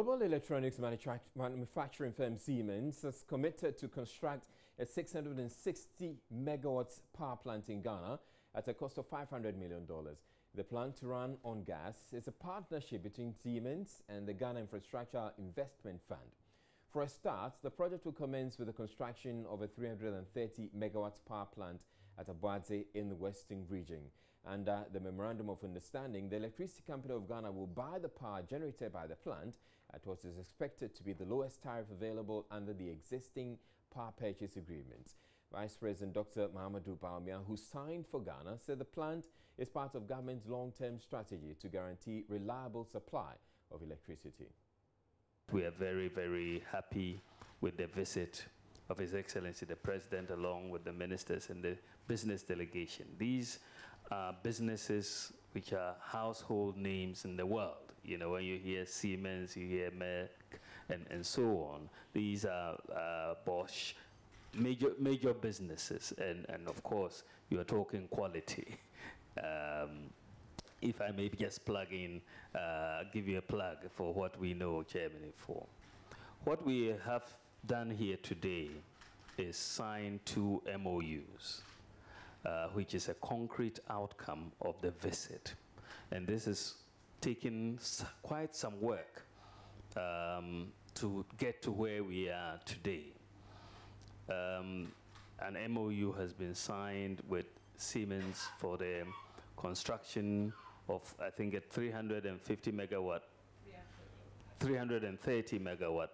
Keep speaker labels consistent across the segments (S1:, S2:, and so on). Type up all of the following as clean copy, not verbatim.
S1: Global electronics manufacturing firm Siemens has committed to construct a 660 megawatts power plant in Ghana at a cost of $500 million. The plant, to run on gas, is a partnership between Siemens and the Ghana Infrastructure Investment Fund. For a start, the project will commence with the construction of a 330 megawatts power plant at Abuadze in the Western region. Under the Memorandum of Understanding, the Electricity Company of Ghana will buy the power generated by the plant at what is expected to be the lowest tariff available under the existing power purchase agreement. Vice President Dr. Mahamudu Bawumia, who signed for Ghana, said the plant is part of government's long-term strategy to guarantee reliable supply of electricity.
S2: We are very, very happy with the visit of His Excellency the President, along with the ministers and the business delegation. These are businesses which are household names in the world. You know, when you hear Siemens, you hear Merck, and so on. These are Bosch, major businesses, and of course, you are talking quality. If I may just plug in, give you a plug for what we know Germany for. What we have done here today is sign 2 MOUs, which is a concrete outcome of the visit. And this is taking quite some work to get to where we are today. An MOU has been signed with Siemens for the construction of, I think, a 330 megawatt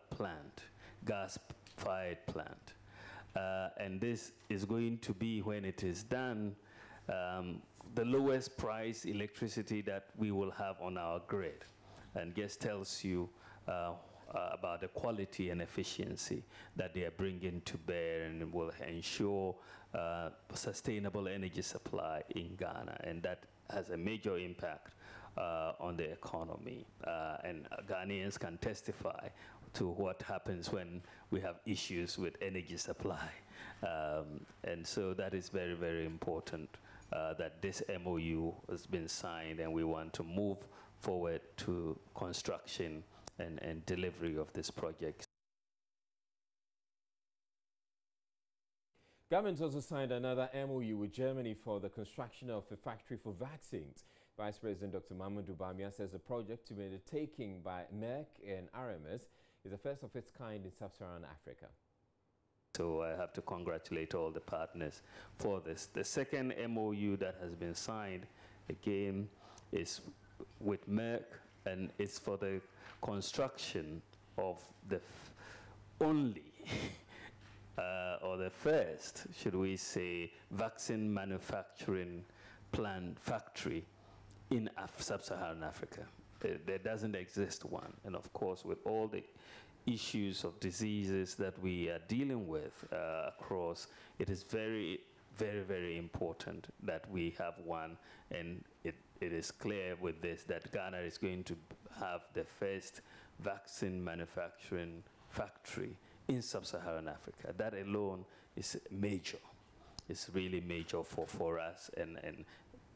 S2: plant, gas-fired plant. And this is going to be, when it is done, the lowest price electricity that we will have on our grid, and just tells you about the quality and efficiency that they are bringing to bear, and will ensure sustainable energy supply in Ghana, and that has a major impact on the economy. And Ghanaians can testify to what happens when we have issues with energy supply. And so that is very, very important that this MOU has been signed, and we want to move forward to construction and delivery of this project.
S1: Government also signed another MOU with Germany for the construction of a factory for vaccines. Vice President Dr. Mahamudu Bawumia says the project, to be undertaken by Merck and RMS, is the first of its kind in sub-Saharan Africa.
S2: So I have to congratulate all the partners for this. The second MOU that has been signed, again, is with Merck, and it's for the construction of the only or the first, should we say, vaccine manufacturing plant factory in sub-Saharan Africa. There doesn't exist one. And of course, with all the issues of diseases that we are dealing with across, it is very, very, very important that we have one. And it is clear with this that Ghana is going to have the first vaccine manufacturing factory in sub-Saharan Africa. That alone is major. It's really major for us, and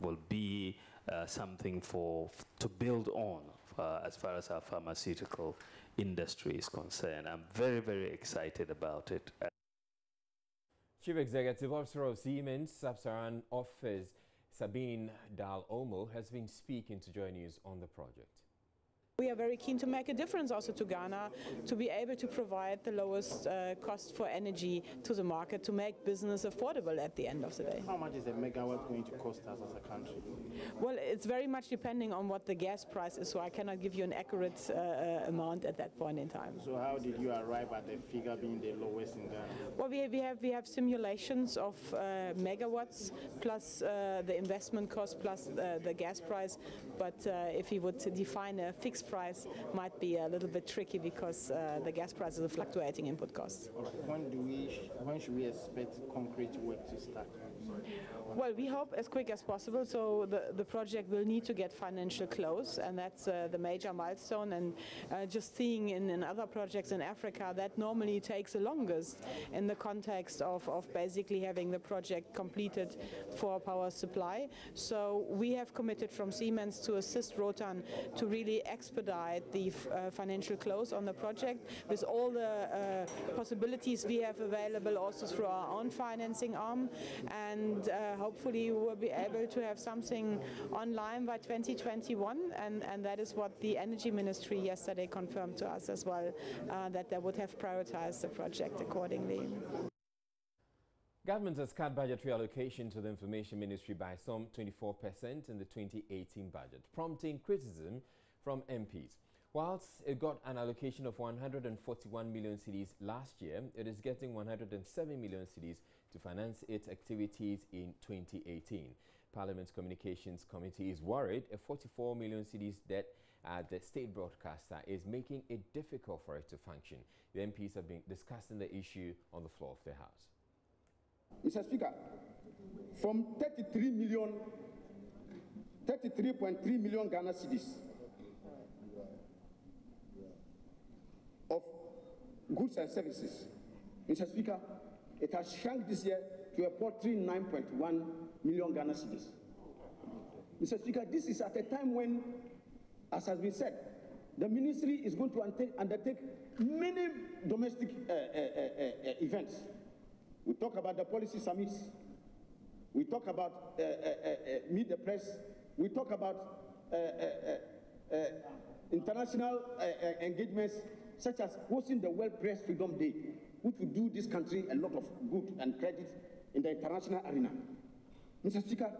S2: will be something to build on as far as our pharmaceutical industry is concerned. I'm very, very excited about it.
S1: Chief Executive Officer of Siemens Sub-Saharan Office, Sabine Dahl-Omo, has been speaking to Joy News on the project.
S3: We are very keen to make a difference also to Ghana, to be able to provide the lowest cost for energy to the market, to make business affordable at the end of the day.
S4: How much is a megawatt going to cost us as a country?
S3: Well, it's very much depending on what the gas price is, so I cannot give you an accurate amount at that point in time.
S4: So how did you arrive at the figure being the lowest in Ghana?
S3: Well, we have simulations of megawatts plus the investment cost plus the gas price, but if you would define a fixed price, might be a little bit tricky because the gas prices are fluctuating input costs.
S4: When should we expect concrete work to start?
S3: Well, we hope as quick as possible. So the project will need to get financial close, and that's the major milestone. And just seeing in other projects in Africa, that normally takes the longest in the context of basically having the project completed for power supply. So we have committed from Siemens to assist Rotan to really expedite the financial close on the project with all the possibilities we have available also through our own financing arm, and hopefully we will be able to have something online by 2021, and that is what the Energy Ministry yesterday confirmed to us as well, that they would have prioritized the project accordingly.
S1: Government has cut budgetary allocation to the Information Ministry by some 24% in the 2018 budget, prompting criticism from MPs. Whilst it got an allocation of 141 million cedis last year, it is getting 107 million cedis to finance its activities in 2018. Parliament's Communications Committee is worried a 44 million cedis debt at the state broadcaster is making it difficult for it to function. The MPs have been discussing the issue on the floor of the House.
S5: Mr. Speaker, from 33.3 million Ghana cedis of goods and services, Mr. Speaker, it has shrunk this year to a paltry 9.1 million Ghana cedis. Mr. Speaker, this is at a time when, as has been said, the ministry is going to undertake many domestic events. We talk about the policy summits. We talk about meet the press. We talk about international engagements, such as hosting the World Press Freedom Day, which will do this country a lot of good and credit in the international arena. Mr. Speaker,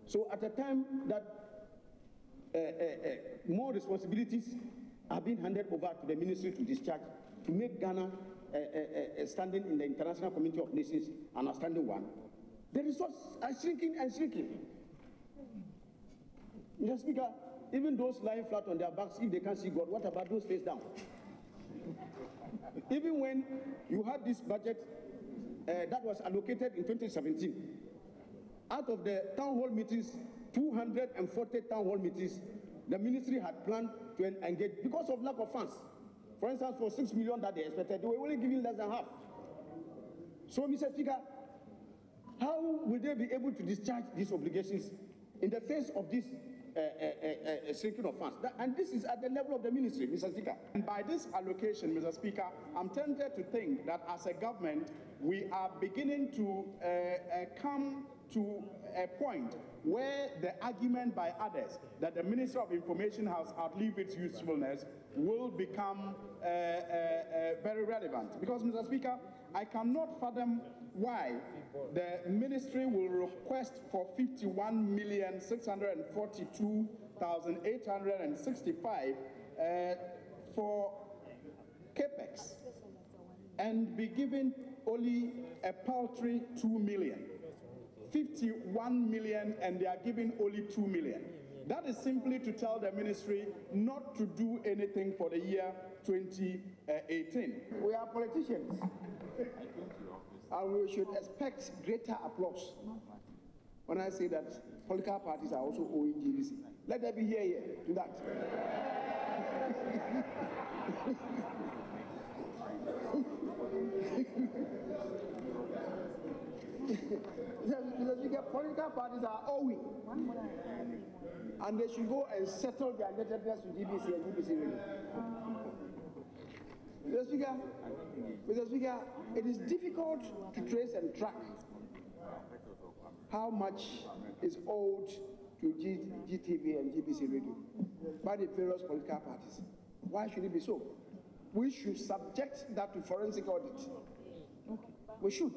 S5: so at a time that more responsibilities are being handed over to the ministry to discharge, to make Ghana standing in the international community of nations an outstanding one, the resources are shrinking and shrinking. Mr. Speaker, even those lying flat on their backs, if they can't see God, what about those face down? Even when you had this budget that was allocated in 2017, out of the town hall meetings, 240 town hall meetings, the ministry had planned to engage because of lack of funds. For instance, for 6 million that they expected, they were only giving less than half. So, Mr. Speaker, how will they be able to discharge these obligations in the face of this shrinking of funds? And this is at the level of the ministry, Mr. Speaker.
S6: And by this allocation, Mr. Speaker, I'm tempted to think that as a government, we are beginning to come to a point where the argument by others that the Ministry of Information has outlived its usefulness will become very relevant. Because, Mr. Speaker, I cannot fathom why the ministry will request for 51,642,865 for CAPEX and be given only a paltry 2 million. 51 million and they are giving only 2 million. That is simply to tell the ministry not to do anything for the year 2018.
S5: We are politicians, and we should expect greater applause when I say that political parties are also owing GBC. Let there be here to that. Mr. Speaker, political parties are owing, and they should go and settle their indebtedness to GBC and GBC really. Mr. Speaker, it is difficult to trace and track how much is owed to GTV and GBC Radio by the various political parties. Why should it be so? We should subject that to forensic audit. We should.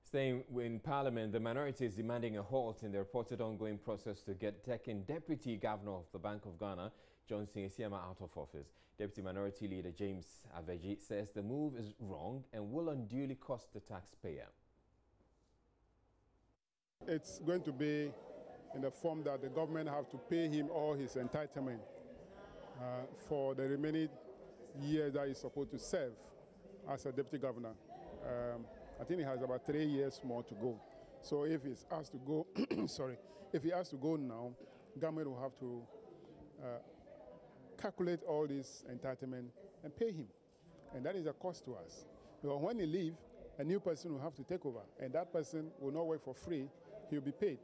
S1: Staying in Parliament, the minority is demanding a halt in the reported ongoing process to get Tekin Deputy Governor of the Bank of Ghana, Johnson Esiama, out of office. Deputy Minority Leader James Aveji says the move is wrong and will unduly cost the taxpayer.
S7: It's going to be in the form that the government have to pay him all his entitlement for the remaining years that he's supposed to serve as a deputy governor. I think he has about 3 years more to go. So if he's asked to go, sorry, if he has to go now, government will have to calculate all this entitlement and pay him. And that is a cost to us. Because when he leaves, a new person will have to take over. And that person will not work for free. He'll be paid,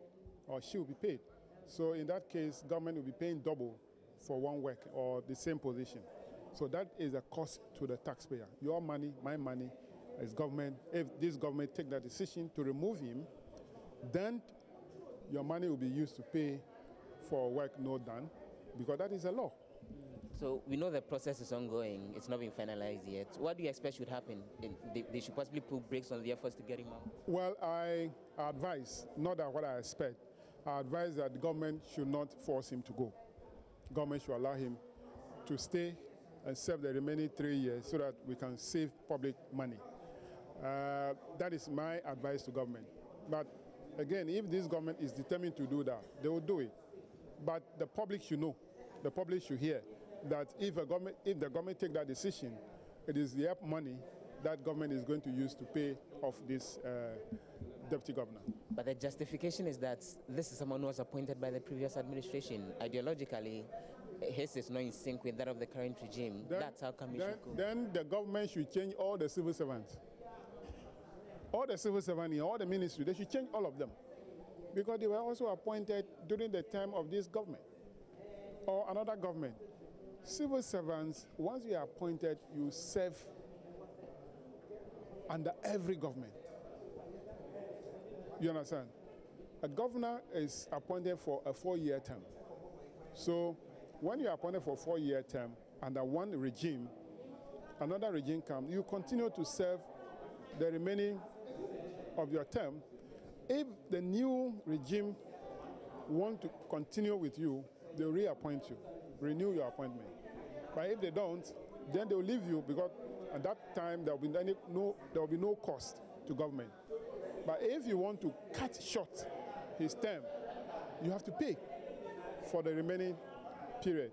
S7: or she will be paid. So in that case, government will be paying double for one work or the same position. So that is a cost to the taxpayer. Your money, my money, as government. If this government take that decision to remove him, then your money will be used to pay for work not done, because that is a law.
S8: So we know the process is ongoing. It's not been finalized yet. What do you expect should happen? They should possibly put brakes on the efforts to get him out?
S7: Well, I advise, not that what I expect, I advise that the government should not force him to go. Government should allow him to stay and serve the remaining 3 years so that we can save public money. That is my advice to government. But again, if this government is determined to do that, they will do it. But the public should know, the public should hear that if the government take that decision, it is the money that government is going to use to pay off this deputy governor.
S8: But the justification is that this is someone who was appointed by the previous administration. Ideologically, his is not in sync with that of the current regime. That's how come it should go.
S7: Then the government should change all the civil servants. All the civil servants in all the ministries, they should change all of them. Because they were also appointed during the time of this government or another government. Civil servants, once you are appointed, you serve under every government. You understand? A governor is appointed for a 4-year term. So when you are appointed for a 4-year term under one regime, another regime comes, you continue to serve the remaining of your term. If the new regime want to continue with you, they'll reappoint you, renew your appointment. But if they don't, then they'll leave you, because at that time there will be no cost to government. But if you want to cut short his term, you have to pay for the remaining period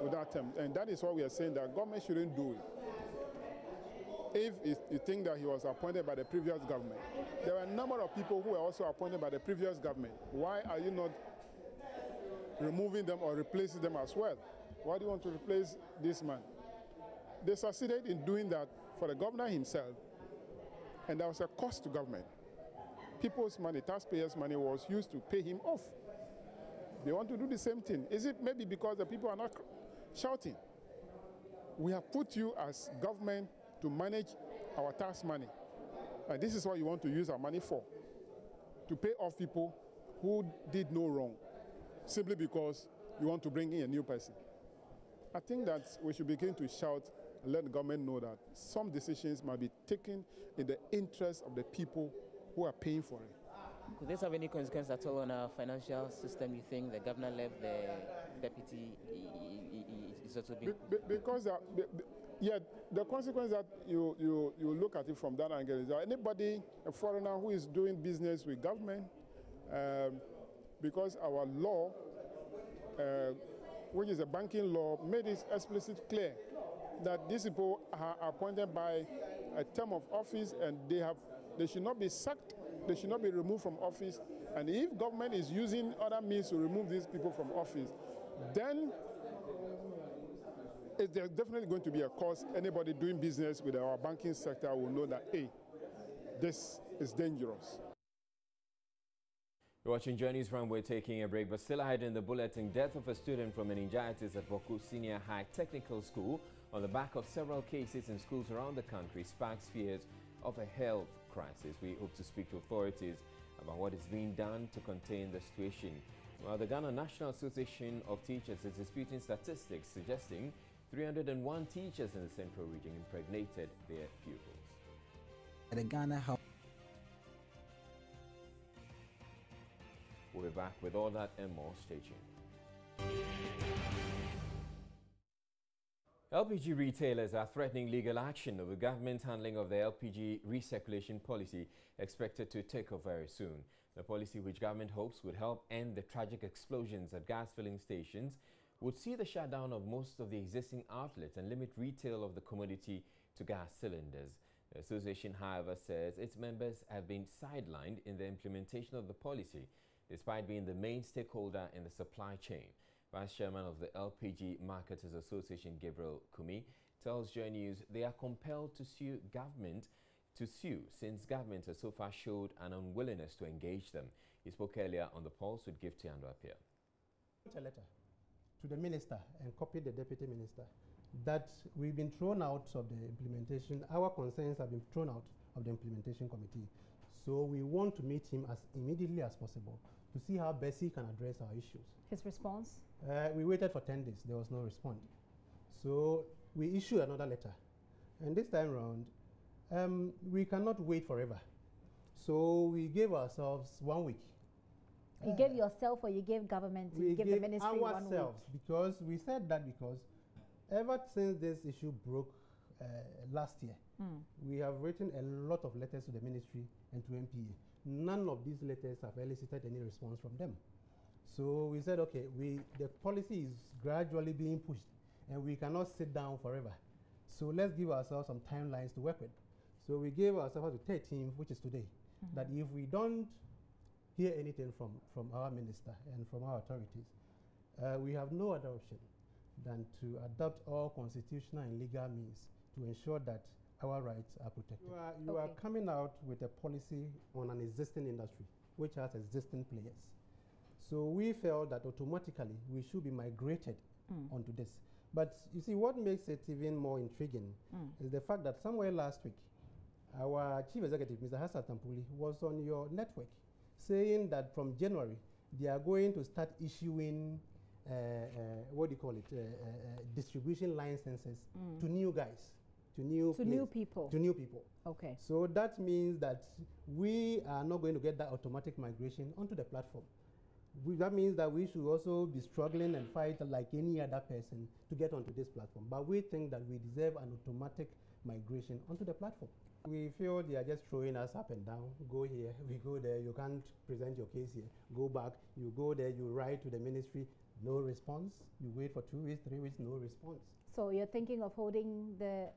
S7: with that term. And that is what we are saying, that government shouldn't do it. If you think that he was appointed by the previous government, there are a number of people who were also appointed by the previous government. Why are you not removing them or replacing them as well? Why do you want to replace this man? They succeeded in doing that for the governor himself, and there was a cost to government. People's money, taxpayers' money, was used to pay him off. They want to do the same thing. Is it maybe because the people are not shouting? We have put you as government to manage our tax money. And this is what you want to use our money for, to pay off people who did no wrong, simply because you want to bring in a new person. I think that we should begin to shout and let the government know that some decisions might be taken in the interest of the people who are paying for it.
S8: Could this have any consequence at all on our financial system, you think? The governor left, the deputy is also being...
S7: Because, yeah, the consequence that you look at it from that angle is that anybody, a foreigner who is doing business with government, because our law, which is a banking law, made it explicitly clear that these people are appointed by a term of office, and they should not be sacked, they should not be removed from office. And if government is using other means to remove these people from office, then there's definitely going to be a cost. Anybody doing business with our banking sector will know that, hey, this is dangerous.
S1: You're watching Journey's Run. We're taking a break, but still ahead in the bulletin, death of a student from meningitis at Boku Senior High Technical School on the back of several cases in schools around the country sparks fears of a health crisis. We hope to speak to authorities about what is being done to contain the situation. Well, the Ghana National Association of Teachers is disputing statistics suggesting 301 teachers in the central region impregnated their pupils.
S9: The Ghana Health.
S1: We'll be back with all that and more. Stay tuned. LPG retailers are threatening legal action over government handling of the LPG recirculation policy expected to take off very soon. The policy, which government hopes would help end the tragic explosions at gas filling stations, would see the shutdown of most of the existing outlets and limit retail of the commodity to gas cylinders. The association, however, says its members have been sidelined in the implementation of the policy, despite being the main stakeholder in the supply chain. Vice Chairman of the LPG Marketers Association, Gabriel Kumi, tells Joy News they are compelled to sue since government has so far showed an unwillingness to engage them. He spoke earlier on The Pulse with Gifty Andoapia.
S10: A letter to the minister and copied the deputy minister that we've been thrown out of the implementation. Our concerns have been thrown out of the implementation committee. So we want to meet him as immediately as possible to see how best he can address our issues.
S11: His response?
S10: We waited for 10 days. There was no response. So we issued another letter. And this time around, we cannot wait forever. So we gave ourselves 1 week.
S11: You gave yourself, or you gave government, you gave the ministry 1 week?
S10: Ourselves, because we said that because ever since this issue broke last year, we have written a lot of letters to the ministry and to MPA. None of these letters have elicited any response from them. So we said, okay, the policy is gradually being pushed and we cannot sit down forever. So let's give ourselves some timelines to work with. So we gave ourselves the 13th, which is today, that if we don't hear anything from our minister and from our authorities, we have no other option than to adopt all constitutional and legal means to ensure that our rights are protected. You are coming out with a policy on an existing industry, which has existing players. So we felt that automatically we should be migrated onto this. But you see, what makes it even more intriguing is the fact that somewhere last week, our chief executive, Mr. Hassan Tampuli, was on your network saying that from January, they are going to start issuing, what do you call it, distribution licenses to new guys, to new
S11: people.
S10: To new people.
S11: Okay.
S10: So that means that we are not going to get that automatic migration onto the platform. That means that we should also be struggling and fight like any other person to get onto this platform. But we think that we deserve an automatic migration onto the platform. We feel they are just throwing us up and down. Go here, we go there, you can't present your case here. Go back, you go there, you write to the ministry, no response. You wait for 2 weeks, 3 weeks, no response.
S11: So you're thinking of holding the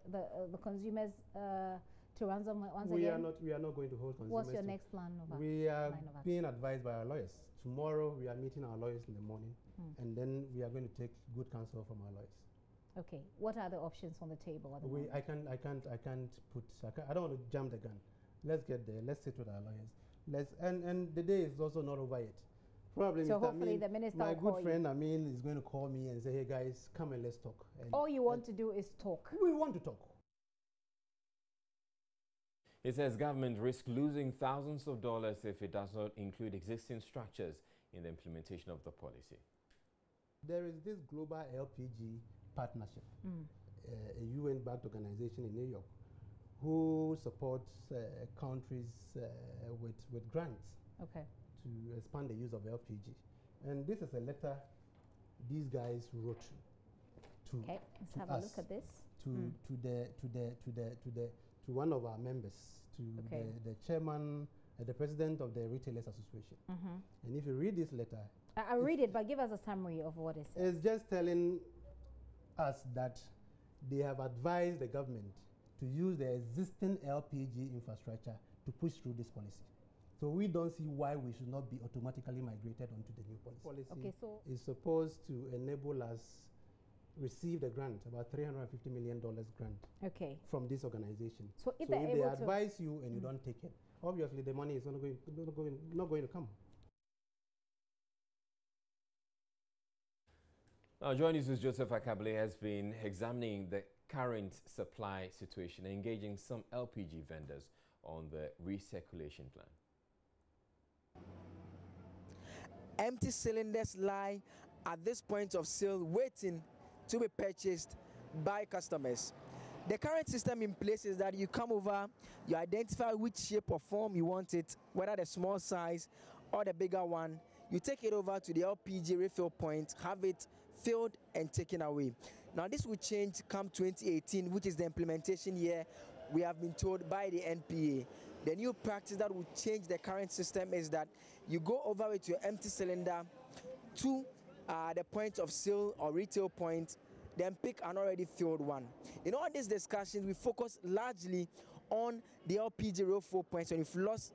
S11: consumers to ransom once again?
S10: We are not going to hold consumers.
S11: What's your next plan of action?
S10: We are being advised by our lawyers. Tomorrow we are meeting our lawyers in the morning, and then we are going to take good counsel from our lawyers.
S11: Okay. What are the options on the table at the moment?
S10: I don't want to jump the gun. Let's get there. Let's sit with our lawyers. And the day is also not over yet. Probably
S11: so
S10: Mr.
S11: hopefully
S10: Amin,
S11: the minister
S10: my
S11: will
S10: good friend Amin is going to call me and say, hey guys, come and let's talk. And
S11: all you want to do is talk.
S10: We want to talk.
S1: It says government risks losing thousands of dollars if it does not include existing structures in the implementation of the policy.
S10: There is this global LPG partnership, a UN-backed organization in New York, who supports countries with grants to expand the use of LPG. And this is a letter these guys wrote to
S11: let's have a look at this.
S10: To one of our members, to the chairman, the president of the Retailers Association. And if you read this letter,
S11: I'll read it, but give us a summary of what it says.
S10: It's just telling us that they have advised the government to use the existing LPG infrastructure to push through this policy. So we don't see why we should not be automatically migrated onto the new policy.
S11: Okay, so
S10: is supposed to enable us receive the grant, about $350 million grant from this organization.
S11: So if
S10: they
S11: able
S10: advise you and you don't take it, obviously the money is not going to come.
S1: Now, joining us, Joseph Akabile has been examining the current supply situation and engaging some LPG vendors on the recirculation plan.
S12: Empty cylinders lie at this point of sale waiting to be purchased by customers. The current system in place is that you come over, you identify which shape or form you want it, whether the small size or the bigger one. You take it over to the LPG refill point, have it filled and taken away. Now this will change come 2018, which is the implementation year, we have been told by the NPA. The new practice that will change the current system is that you go over with your empty cylinder to the point of sale or retail point, then pick an already filled one. In all these discussions, we focus largely on the LPG real 4 points, and we've lost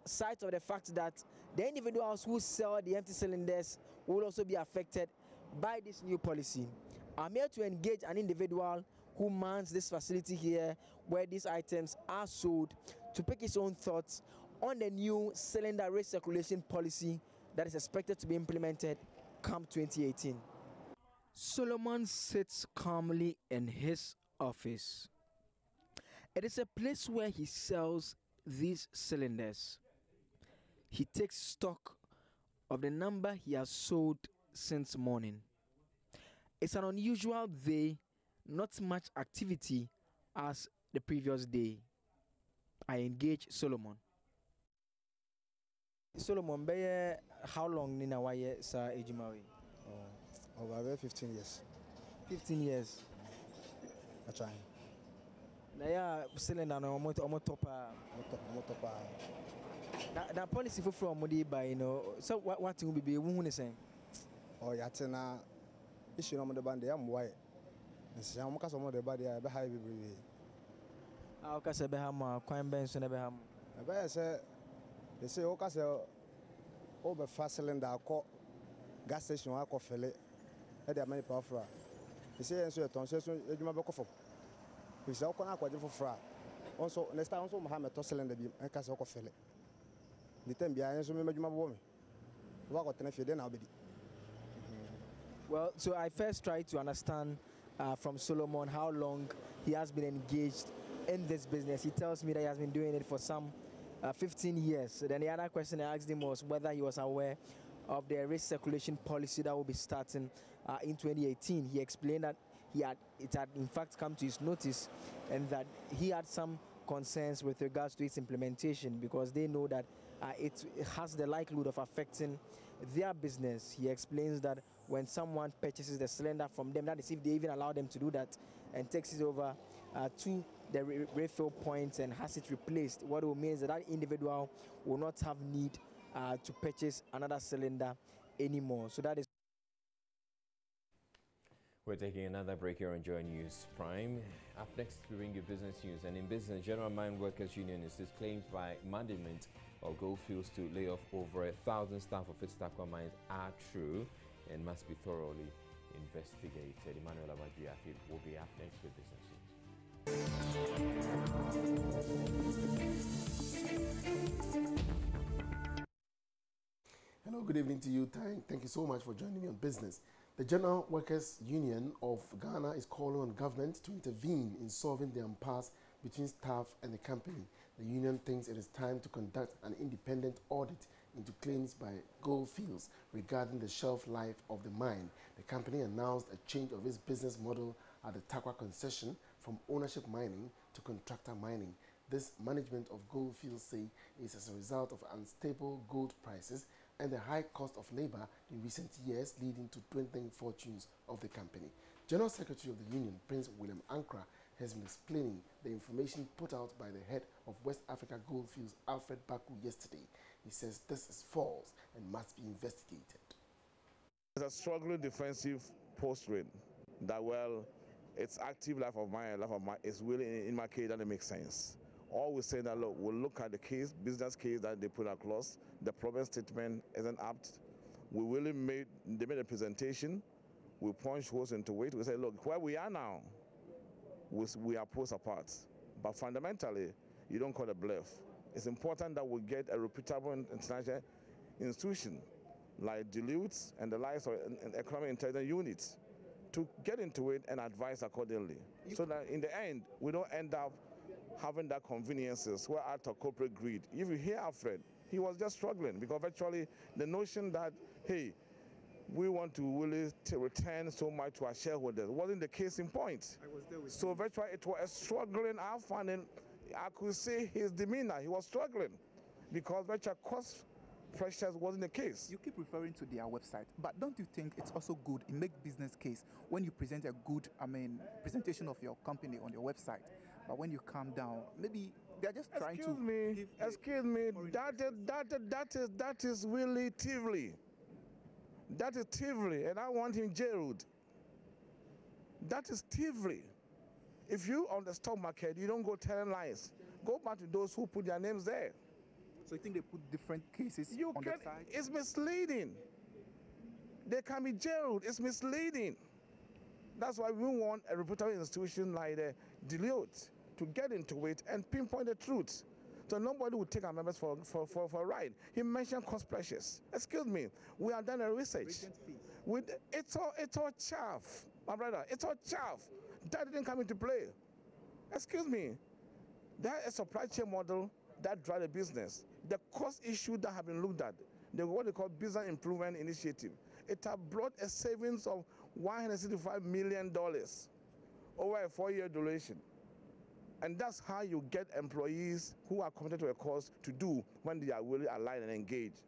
S12: sight of the fact that the individuals who sell the empty cylinders will also be affected by this new policy. I'm here to engage an individual who mans this facility here where these items are sold to pick his own thoughts on the new cylinder recirculation policy that is expected to be implemented come 2018. Solomon sits calmly in his office. It is a place where he sells these cylinders. He takes stock of the number he has sold since morning. It's an unusual day, not much activity as the previous day. I engage Solomon. Solomon, how long nina waye sa ejumawi?
S13: Over 15 years.
S12: 15 years.
S13: I try.
S12: Na ya cylinder no omo top na policy for omodi by so what will be who ne say?
S13: Oh yatena issue no mo de band am why. Nsi am ka so mo de band ya be high be.
S12: Ah ka se be ha ma kwan ben so ne be ha mo.
S13: Be say they say o ka se o be fa cylinder akọ gas station akọ fele e dey many power fra. They say enso e ton so edwuma be kofo. We say o na akwaje for fra. Also next time also Mohammed to cylinder bi e ka se akọ fele. The time bia enso me medwuma bo me. Wa ko tena fie dey na obedi.
S12: Well, so I first tried to understand from Solomon how long he has been engaged in this business. He tells me that he has been doing it for some 15 years. So then the other question I asked him was whether he was aware of the recirculation policy that will be starting in 2018. He explained that it had in fact come to his notice and that he had some concerns with regards to its implementation because they know that it has the likelihood of affecting their business. He explains that when someone purchases the cylinder from them, that is if they even allow them to do that, and takes it over to the refill points and has it replaced, what it will mean is that individual will not have need to purchase another cylinder anymore. So that is.
S1: We're taking another break here on Joy News Prime. Up next, we bring you business news. And in business, General Mine Workers Union insists claims by management of Goldfields to lay off over 1,000 staff of its Takwa mines are true and must be thoroughly investigated. Emmanuel Abadjiafi will be up next with business news.
S14: Hello, good evening to you. Thank you so much for joining me on business. The General Workers Union of Ghana is calling on government to intervene in solving the impasse between staff and the company. The union thinks it is time to conduct an independent audit into claims by Goldfields regarding the shelf life of the mine. The company announced a change of its business model at the Takwa concession from ownership mining to contractor mining. This management of Goldfields say is as a result of unstable gold prices and the high cost of labor in recent years, leading to dwindling fortunes of the company. General Secretary of the Union, Prince William Ankra, has been explaining the information put out by the head of West Africa Goldfields, Alfred Baku, yesterday. He says this is false and must be investigated.
S15: It's a struggling defensive posture that, well, it's active life of mine is really in my case that it makes sense. All we say that, look, we'll look at the case, business case that they put across. The problem statement isn't apt. They made a presentation. We punch holes into it. We say, look, where we are now, we are poles apart. But fundamentally, you don't call it bluff. It's important that we get a reputable international institution like Deloitte and the likes of economic intelligence units to get into it and advise accordingly. So that in the end, we don't end up having that conveniences where out of corporate greed. If you hear Alfred, he was just struggling because virtually the notion that, hey, we want to really return so much to our shareholders wasn't the case in point.
S16: I was there with
S15: so virtually it was a struggling outfund, and I could see his demeanor. He was struggling because virtually cost pressures wasn't the case.
S16: You keep referring to their website, but don't you think it's also good in make business case when you present a good, presentation of your company on your website, but when you calm down, maybe they're just trying to
S15: Excuse me, that is really thievery. That is thievery, and I want him jailed. That is thievery. If you on the stock market, you don't go telling lies. Go back to those who put their names there.
S16: So you think they put different cases on the side?
S15: It's misleading. They can be jailed. It's misleading. That's why we want a reputable institution like the Deloitte to get into it and pinpoint the truth. So nobody will take our members for a ride. He mentioned cost pressures. Excuse me, we have done a research. It's all chaff, my brother. It's all chaff. That didn't come into play. Excuse me, there's a supply chain model that drives the business. The cost issue that have been looked at, what they call business improvement initiative, it has brought a savings of $165 million over a 4-year duration. And that's how you get employees who are committed to a cause to do when they are really aligned and engaged.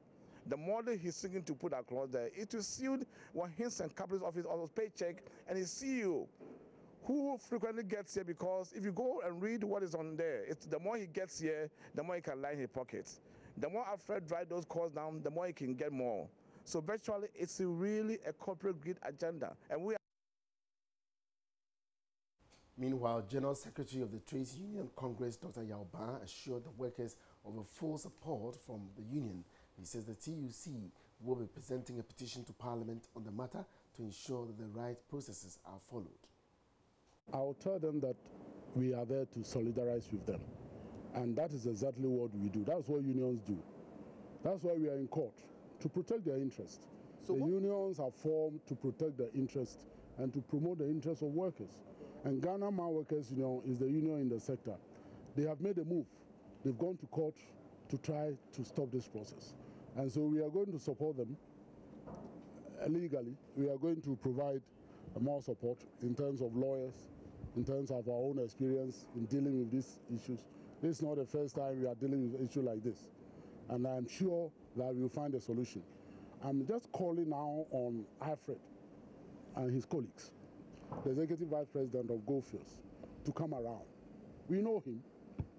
S15: The model he's seeking to put across there, it will suit what Hinson Capital's office also paycheck and his CEO, who frequently gets here, because if you go and read what is on there, the more he gets here, the more he can line his pockets. The more Alfred drives those costs down, the more he can get more. So virtually, it's really a corporate greed agenda. And we are.
S14: Meanwhile, General Secretary of the Trades Union Congress, Dr. Yao Ban, assured the workers of a full support from the union. He says the TUC will be presenting a petition to Parliament on the matter to ensure that the right processes are followed.
S17: I'll tell them that we are there to solidarize with them. And that is exactly what we do. That's what unions do. That's why we are in court, to protect their interests. So the unions are formed to protect their interests and to promote the interests of workers. And Ghana Mine Workers Union is the union in the sector. They have made a move. They've gone to court to try to stop this process. And so we are going to support them legally. We are going to provide more support in terms of lawyers, in terms of our own experience in dealing with these issues. This is not the first time we are dealing with an issue like this. And I'm sure that we'll find a solution. I'm just calling now on Alfred and his colleagues, the Executive Vice President of Goldfields, to come around. We know him.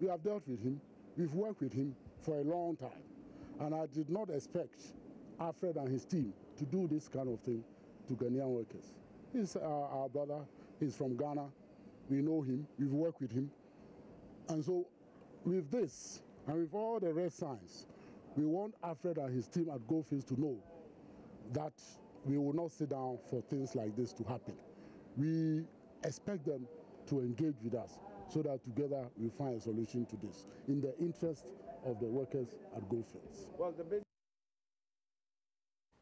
S17: We have dealt with him. We've worked with him for a long time. And I did not expect Alfred and his team to do this kind of thing to Ghanaian workers. He's our brother. He's from Ghana. We know him. We've worked with him. And so with this and with all the red signs, we want Alfred and his team at Goldfields to know that we will not sit down for things like this to happen. We expect them to engage with us so that together we find a solution to this in the interest of the workers at Goldfields.
S14: Well,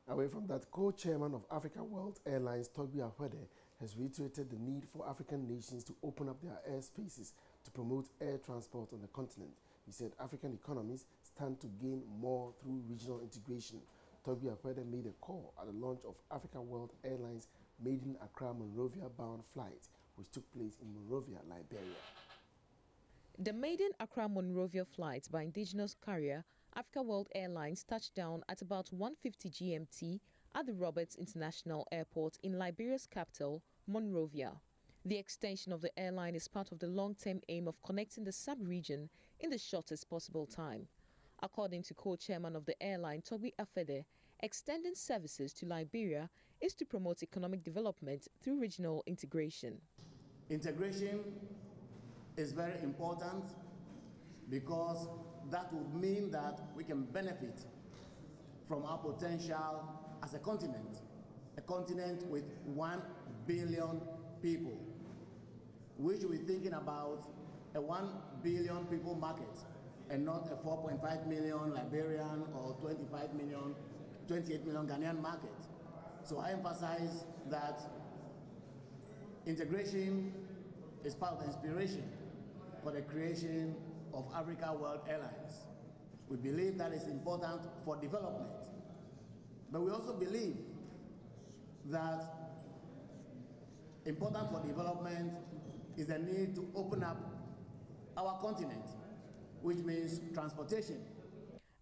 S14: away from that, co-chairman of Africa World Airlines, Togbi Akwede, has reiterated the need for African nations to open up their airspaces to promote air transport on the continent. He said African economies stand to gain more through regional integration. Togbi Akwede made a call at the launch of Africa World Airlines maiden Accra Monrovia bound flight, which took place in Monrovia, Liberia.
S18: The maiden Accra Monrovia flight by indigenous carrier Africa World Airlines touched down at about 1:50 GMT at the Roberts International Airport in Liberia's capital, Monrovia. The extension of the airline is part of the long-term aim of connecting the sub-region in the shortest possible time. According to co-chairman of the airline, Togbi Akwede, extending services to Liberia is to promote economic development through regional integration.
S19: Integration is very important because that would mean that we can benefit from our potential as a continent with 1 billion people. We should be thinking about a 1 billion people market and not a 4.5 million Liberian or 28 million Ghanaian market. So I emphasize that integration is part of the inspiration for the creation of Africa World Airlines. We believe that is important for development. But we also believe that important for development is the need to open up our continent, which means transportation.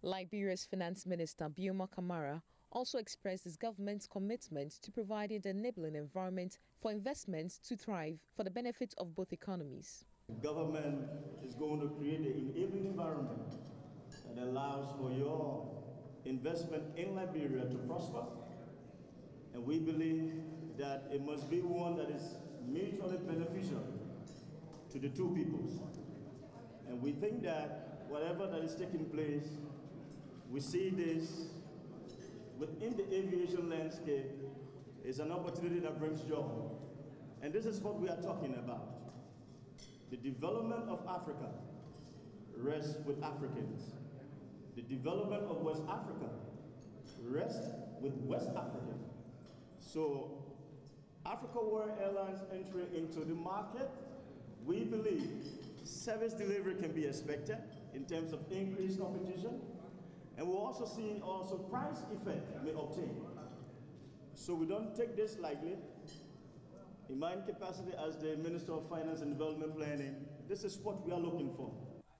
S18: Liberia's Finance Minister Bioma Kamara also expressed his government's commitment to providing the enabling environment for investments to thrive for the benefit of both economies.
S20: The government is going to create an enabling environment that allows for your investment in Liberia to prosper. And we believe that it must be one that is mutually beneficial to the two peoples. And we think that whatever that is taking place, we see this within the aviation landscape is an opportunity that brings joy. And this is what we are talking about. The development of Africa rests with Africans. The development of West Africa rests with West Africa. So Africa World Airlines entry into the market, we believe service delivery can be expected in terms of increased competition, and we'll also see price effect may obtain. So we don't take this lightly. In my capacity as the Minister of Finance and Development Planning, this is what we are looking for.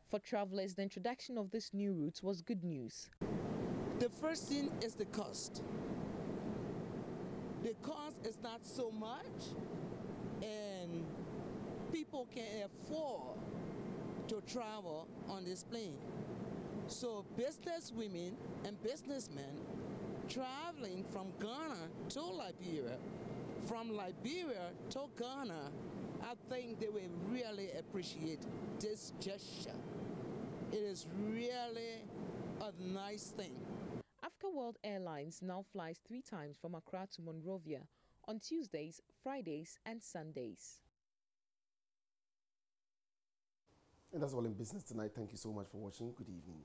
S18: For travelers, the introduction of this new route was good news.
S21: The first thing is the cost. The cost is not so much, and people can afford to travel on this plane. So business women and businessmen traveling from Ghana to Liberia, from Liberia to Ghana, I think they will really appreciate this gesture. It is really a nice thing.
S18: Africa World Airlines now flies 3 times from Accra to Monrovia on Tuesdays, Fridays, and Sundays.
S14: And that's all in business tonight. Thank you so much for watching. Good evening.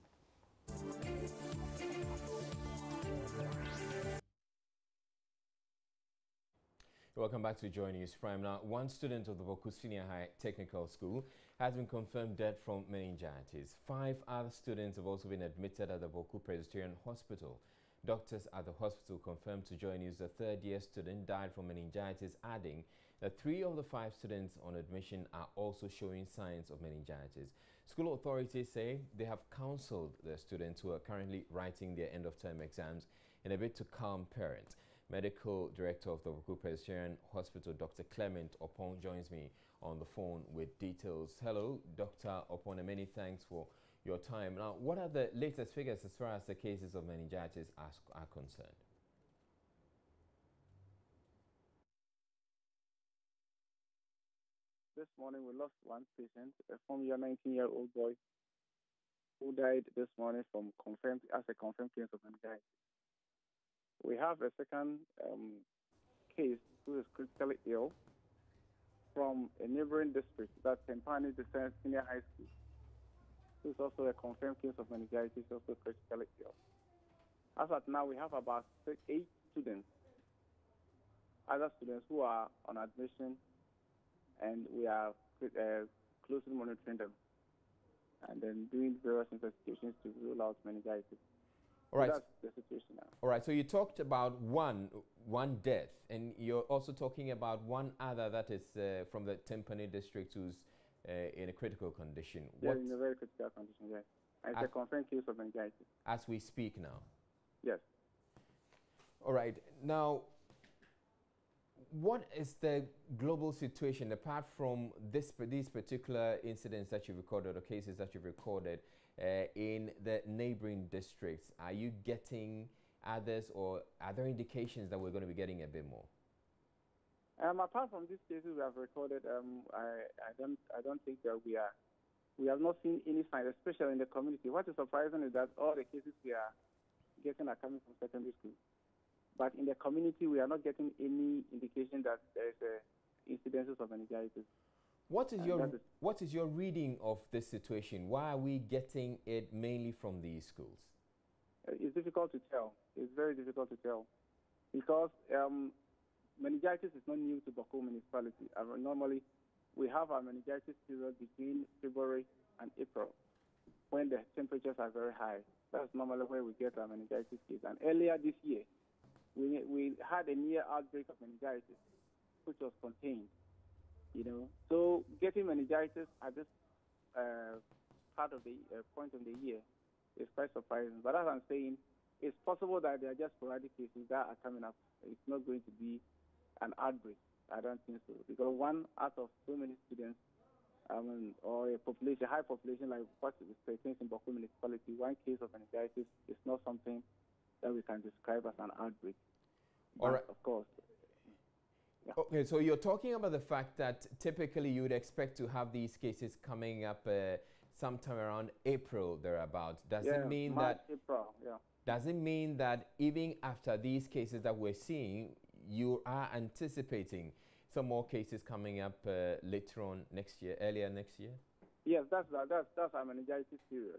S1: Welcome back to Joy News Prime. Now, one student of the Bawku Senior High Technical School has been confirmed dead from meningitis. 5 other students have also been admitted at the Bawku Presbyterian Hospital. Doctors at the hospital confirmed to Joy News the third-year student died from meningitis, adding that 3 of the 5 students on admission are also showing signs of meningitis. School authorities say they have counseled the students who are currently writing their end-of-term exams in a bid to calm parents. Medical Director of the Bawku Presbyterian Hospital, Dr. Clement Opon, joins me on the phone with details. Hello, Dr. Opon, and many thanks for your time. Now, what are the latest figures as far as the cases of meningitis are concerned?
S22: This morning we lost one patient, a 19-year-old boy, who died this morning from a confirmed case of meningitis. We have a second case who is critically ill from a neighboring district, that's Tempani Senior High School. Who is also a confirmed case of meningitis, also critically ill. As at now, we have about 8 students, other students who are on admission, and we are closely monitoring them and then doing various investigations to rule out meningitis.
S1: All right.
S22: So that's the situation now.
S1: All right. So you talked about one death, and you're also talking about one other that is from the Tempani district who's in a critical condition.
S22: Yeah, in a very critical condition, yes. And it's a confirmed case of meningitis.
S1: As we speak now?
S22: Yes.
S1: All right. Now, what is the global situation, apart from these particular incidents that you've recorded or cases that you've recorded in the neighboring districts? Are you getting others, or are there indications that we're going to be getting a bit more?
S22: Apart from these cases we have recorded, I don't think that we have not seen any signs, especially in the community. What is surprising is that all the cases we are getting are coming from secondary schools. But in the community, we are not getting any indication that there is incidences of meningitis.
S1: What is your reading of this situation? Why are we getting it mainly from these schools?
S22: It's difficult to tell. It's very difficult to tell, because meningitis is not new to Bawku municipality. Normally, we have our meningitis period between February and April, when the temperatures are very high. That's normally where we get our meningitis case. And earlier this year, we had a near outbreak of meningitis, which was contained. So getting meningitis at this part of the point of the year is quite surprising. But as I'm saying, it's possible that there are just sporadic cases that are coming up. It's not going to be an outbreak. I don't think so, because 1 out of so many students, or a high population like what is present in Bawku municipality, 1 case of meningitis is not something that we can describe as an outbreak.
S1: All right.
S22: Of course.
S1: Yeah. Okay, so you're talking about the fact that typically you would expect to have these cases coming up sometime around April thereabout. Does it mean
S22: March,
S1: that
S22: April, yeah.
S1: Does it mean that even after these cases that we're seeing, you are anticipating some more cases coming up later on next year, earlier next year?
S22: Yes, that's our meningitis period.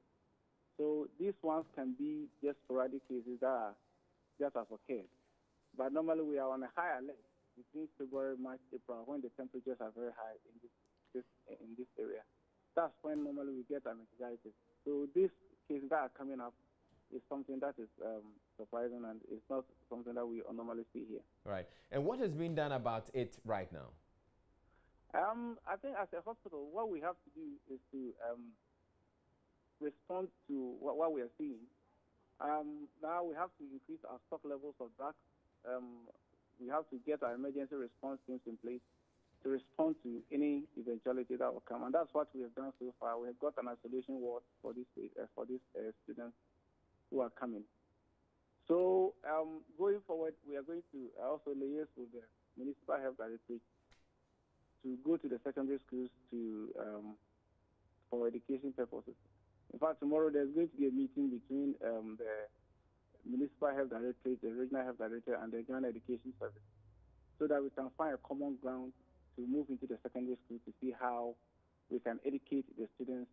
S22: So these ones can be just sporadic cases that are just as occurred. But normally we are on a high alert between February, March, April, when the temperatures are very high in this area. That's when normally we get meningitis. So these cases that are coming up is something that is surprising, and it's not something that we normally see here.
S1: Right. And what has been done about it right now?
S22: I think as a hospital, what we have to do is to respond to what we are seeing. Now we have to increase our stock levels of drugs. We have to get our emergency response teams in place to respond to any eventuality that will come. And that's what we have done so far. We have got an isolation ward for these students who are coming. So going forward, we are going to also liaise with the Municipal Health Directorate to go to the secondary schools for education purposes. In fact, tomorrow there's going to be a meeting between the Municipal Health Directorate, the Regional Health Director, and the Joint Education Service, so that we can find a common ground to move into the secondary school to see how we can educate the students.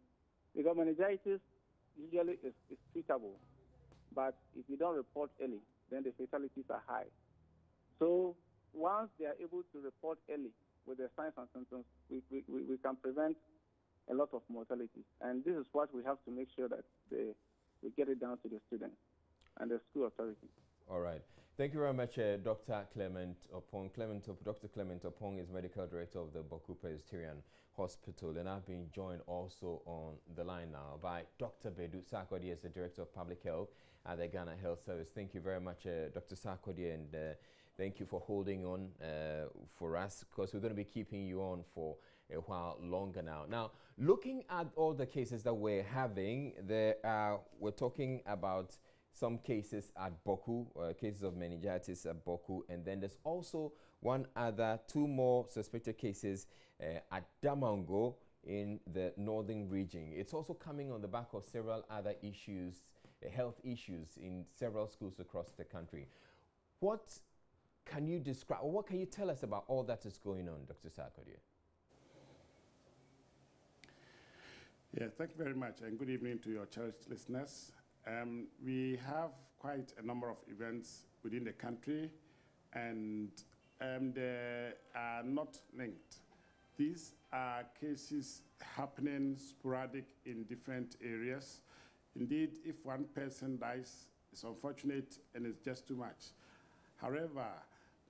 S22: Because meningitis usually is treatable, but if you don't report early, then the fatalities are high. So once they are able to report early with the signs and symptoms, we can prevent a lot of mortality. And this is what we have to make sure that we get it down to the students and the school authority.
S1: All right. Thank you very much, Dr. Clement Opong. Dr. Clement Opong is Medical Director of the Bawku Presbyterian Hospital, and I've been joined also on the line now by Dr. Bedu Sarkodie as the Director of Public Health at the Ghana Health Service. Thank you very much, Dr. Sarkodie, and thank you for holding on for us, because we're going to be keeping you on for a while longer now. Now, looking at all the cases that we're having, we're talking about some cases at Bawku, cases of meningitis at Bawku, and then there's also two more suspected cases at Damongo in the northern region. It's also coming on the back of several other issues, health issues in several schools across the country. What can you describe, or what can you tell us about all that is going on, Dr. Sarkodie?
S7: Yeah, thank you very much, and good evening to your cherished listeners. We have quite a number of events within the country, and they are not linked. These are cases happening sporadic in different areas. Indeed, if one person dies, it's unfortunate and it's just too much. However,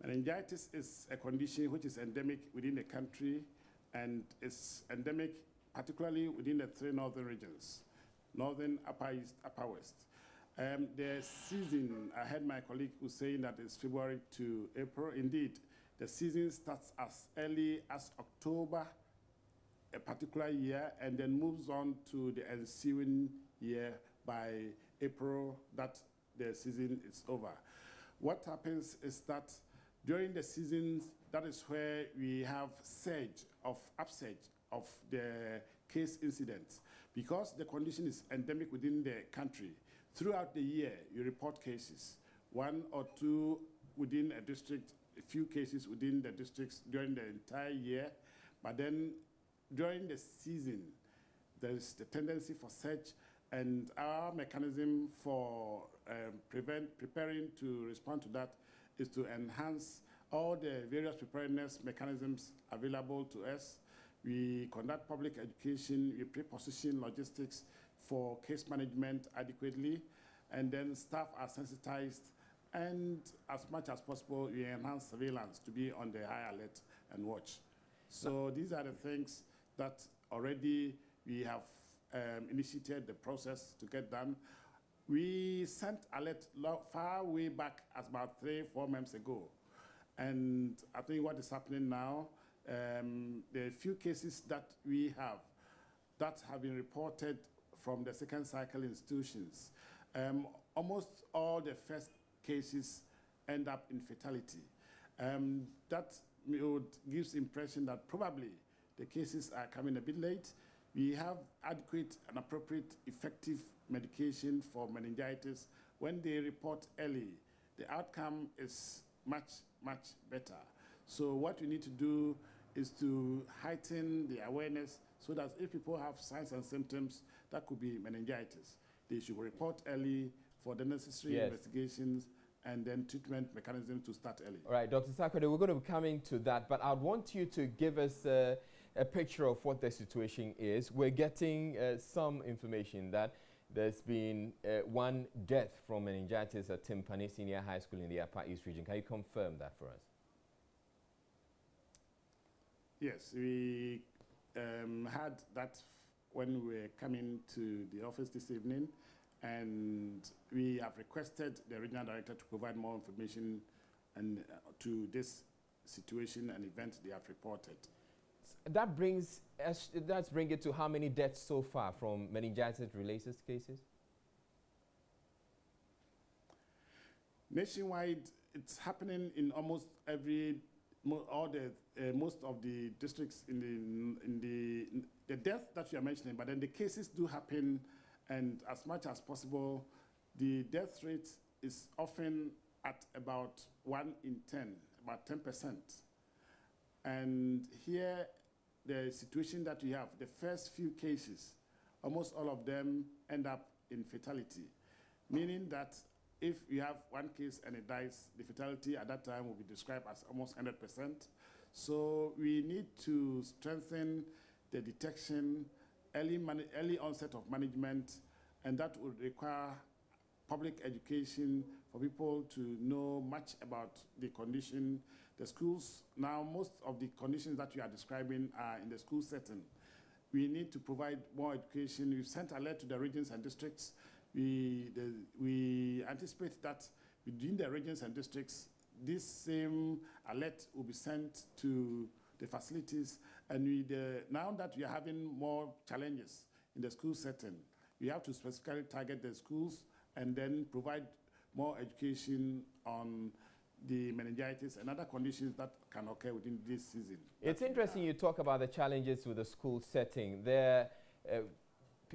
S7: meningitis is a condition which is endemic within the country, and is endemic particularly within the three northern regions: Northern, Upper East, Upper West. The season, I heard my colleague was saying that it's February to April. Indeed, the season starts as early as October, a particular year, and then moves on to the ensuing year by April, that the season is over. What happens is that during the seasons, that is where we have upsurge of the case incidents. Because the condition is endemic within the country, throughout the year, you report cases, one or two within a district, a few cases within the districts during the entire year. But then during the season, there is the tendency for surge, and our mechanism for preparing to respond to that is to enhance all the various preparedness mechanisms available to us. We conduct public education, we pre-position logistics for case management adequately, and then staff are sensitized, and as much as possible, we enhance surveillance to be on the high alert and watch. So these are the things that already we have initiated the process to get done. We sent alert far way back as about 3-4 months ago. And I think what is happening now, the few cases that we have that have been reported from the second cycle institutions, almost all the first cases end up in fatality.
S6: That gives impression that probably the cases are coming a bit late. We have adequate and appropriate effective medication for meningitis. When they report early, the outcome is much, much better. So what we need to do is to heighten the awareness so that if people have signs and symptoms, that could be meningitis, they should report early for the necessary investigations and then treatment mechanism to start early.
S1: All right, Dr. Sarkodie, we're going to be coming to that, but I want you to give us a picture of what the situation is. We're getting some information that there's been one death from meningitis at Timpani Senior High School in the Upper East region. Can you confirm that for us?
S6: Yes, we had that when we were coming to the office this evening, and we have requested the regional director to provide more information and to this situation and event they have reported.
S1: That brings it to how many deaths so far from meningitis-related cases?
S6: Nationwide, it's happening in almost most of the districts in the death that you are mentioning, but then the cases do happen, and as much as possible, the death rate is often at about 1 in 10, about 10%. And here, the situation that we have, the first few cases, almost all of them end up in fatality, meaning that if you have one case and it dies, the fatality at that time will be described as almost 100%. So we need to strengthen the detection, early onset of management, and that would require public education for people to know much about the condition. The schools, now most of the conditions that we are describing are in the school setting. We need to provide more education. We've sent alert to the regions and districts. We anticipate that within the regions and districts, this same alert will be sent to the facilities. And now that we are having more challenges in the school setting, we have to specifically target the schools and then provide more education on the meningitis and other conditions that can occur within this season.
S1: It's interesting you talk about the challenges with the school setting. There are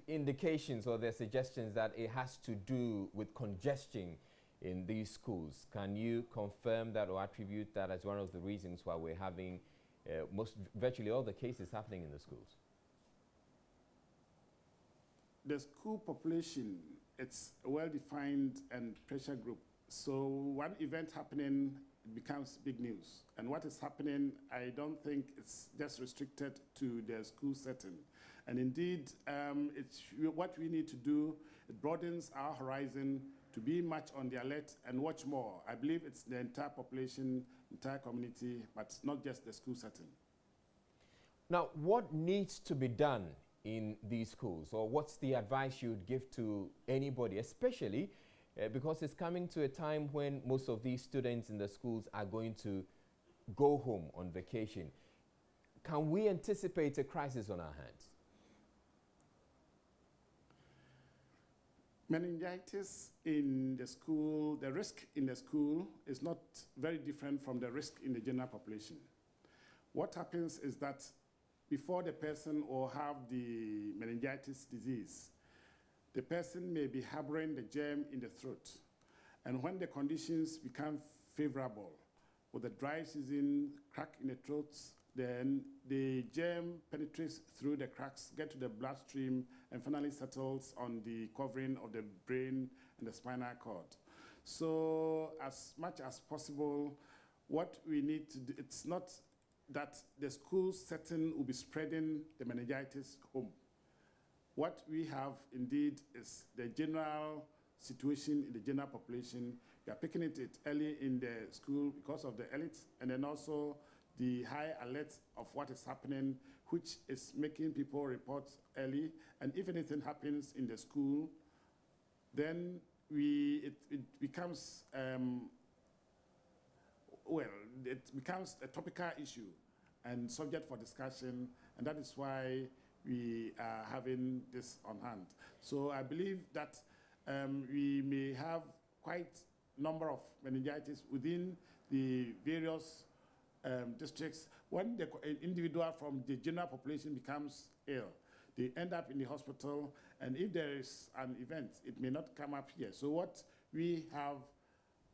S1: indications or there are suggestions that it has to do with congestion in these schools. Can you confirm that or attribute that as one of the reasons why we're having virtually all the cases happening in the schools?
S6: The school population, it's a well-defined and pressure group. So one event happening becomes big news. And what is happening, I don't think it's just restricted to the school setting. And indeed, what we need to do, it broadens our horizon to be much on the alert and watch more. I believe it's the entire population, entire community, but not just the school setting.
S1: Now, what needs to be done in these schools, or what's the advice you would give to anybody, especially because it's coming to a time when most of these students in the schools are going to go home on vacation? Can we anticipate a crisis on our hands?
S6: Meningitis in the school, the risk in the school is not very different from the risk in the general population. What happens is that before the person will have the meningitis disease, the person may be harboring the germ in the throat. And when the conditions become favorable, with the dry season, crack in the throats, then the germ penetrates through the cracks, get to the bloodstream, and finally settles on the covering of the brain and the spinal cord. So as much as possible, what we need to do, it's not that the school setting will be spreading the meningitis home. What we have indeed is the general situation in the general population. We are picking it early in the school because of the elites, and then also the high alert of what is happening, which is making people report early. And if anything happens in the school, then it becomes, it becomes a topical issue and subject for discussion, and that is why we are having this on hand. So I believe that we may have quite a number of meningitis within
S2: the various districts. When the individual from the general population becomes ill, they end up in the hospital, and if there is an event, it may not come up here. So what we have,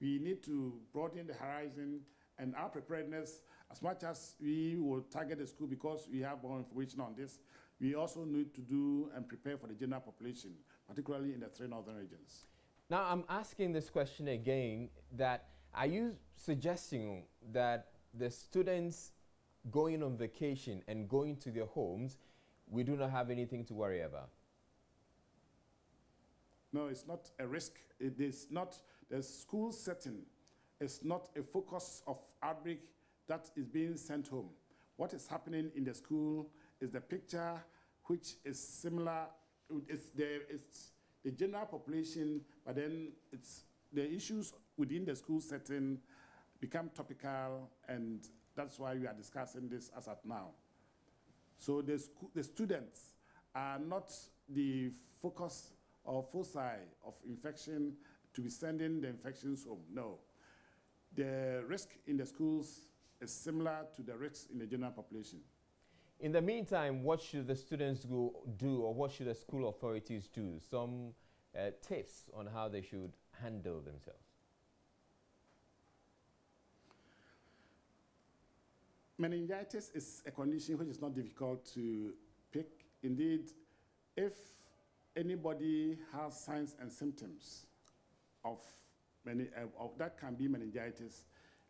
S2: we need to broaden the horizon and our preparedness. As much as we will target the school because we have more information on this, we also need to do and prepare for the general population, particularly in the 3 northern regions.
S1: Now, I'm asking this question again, that are you suggesting that the students going on vacation and going to their homes, we do not have anything to worry about?
S2: No, it's not a risk. It is not, the school setting is not a focus of outbreak that is being sent home. What is happening in the school is the picture which is similar. It's the general population, but then it's the issues within the school setting become topical, and that's why we are discussing this as at now. So the students are not the focus or foci of infection to be sending the infections home. No. The risk in the schools is similar to the risks in the general population.
S1: In the meantime, what should the students do, or what should the school authorities do? Some tips on how they should handle themselves.
S2: Meningitis is a condition which is not difficult to pick. Indeed, if anybody has signs and symptoms of that can be meningitis,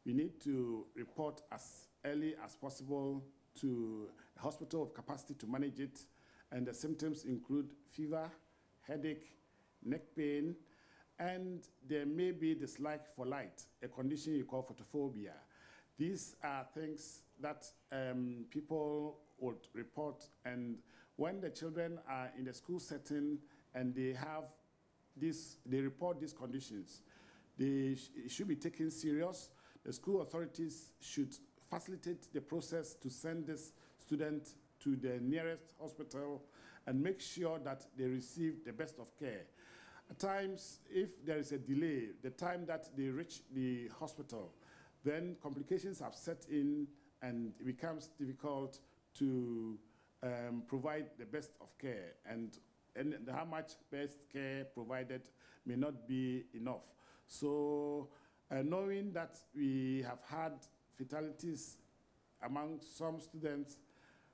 S2: we need to report as early as possible to a hospital of capacity to manage it. And the symptoms include fever, headache, neck pain, and there may be dislike for light, a condition you call photophobia. These are things that people would report, and when the children are in the school setting and they have this, they report these conditions, they should be taken serious. The school authorities should facilitate the process to send this student to the nearest hospital and make sure that they receive the best of care. At times, if there is a delay, the time that they reach the hospital, then complications have set in and it becomes difficult to provide the best of care, and how much best care provided may not be enough. So knowing that we have had fatalities among some students,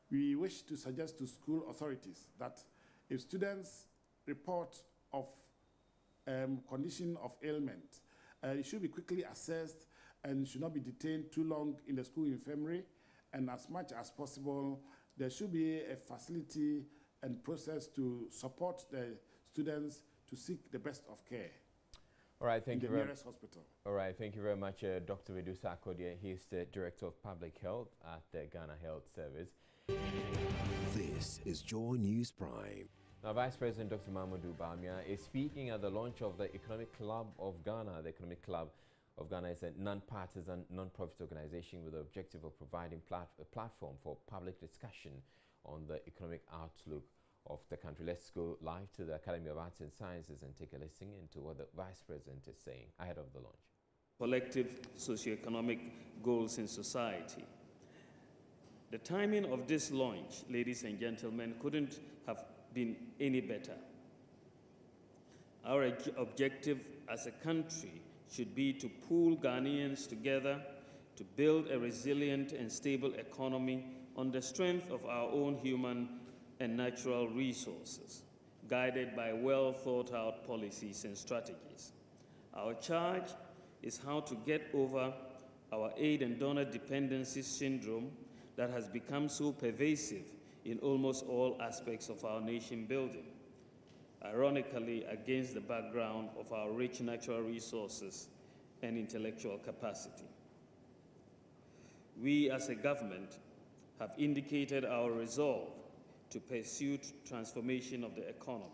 S2: we wish to suggest to school authorities that if students report of condition of ailment, it should be quickly assessed and should not be detained too long in the school infirmary, and as much as possible, there should be a facility and process to support the students to seek the best of care.
S1: All right, thank you very much.
S2: Nearest hospital.
S1: All right, thank you very much, Dr. Medusa Akodia. He is the Director of Public Health at the Ghana Health Service.
S4: This is Joy News Prime.
S1: Now, Vice President Dr. Mahamudu Bawumia is speaking at the launch of the Economic Club of Ghana. The Economic Club of Ghana is a non-partisan, non-profit organization with the objective of providing a platform for public discussion on the economic outlook of the country. Let's go live to the Academy of Arts and Sciences and take a listen into what the Vice President is saying ahead of the launch.
S23: Collective socioeconomic goals in society. The timing of this launch, ladies and gentlemen, couldn't have been any better. Our objective as a country should be to pool Ghanaians together to build a resilient and stable economy on the strength of our own human and natural resources, guided by well-thought-out policies and strategies. Our charge is how to get over our aid and donor dependency syndrome that has become so pervasive in almost all aspects of our nation building, ironically against the background of our rich natural resources and intellectual capacity. We as a government have indicated our resolve to pursue transformation of the economy.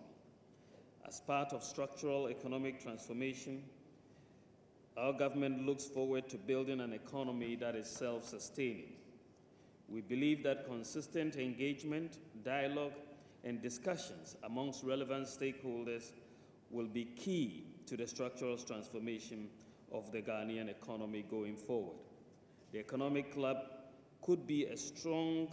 S23: As part of structural economic transformation, our government looks forward to building an economy that is self-sustaining. We believe that consistent engagement, dialogue, and discussions amongst relevant stakeholders will be key to the structural transformation of the Ghanaian economy going forward. The Economic Club could be a strong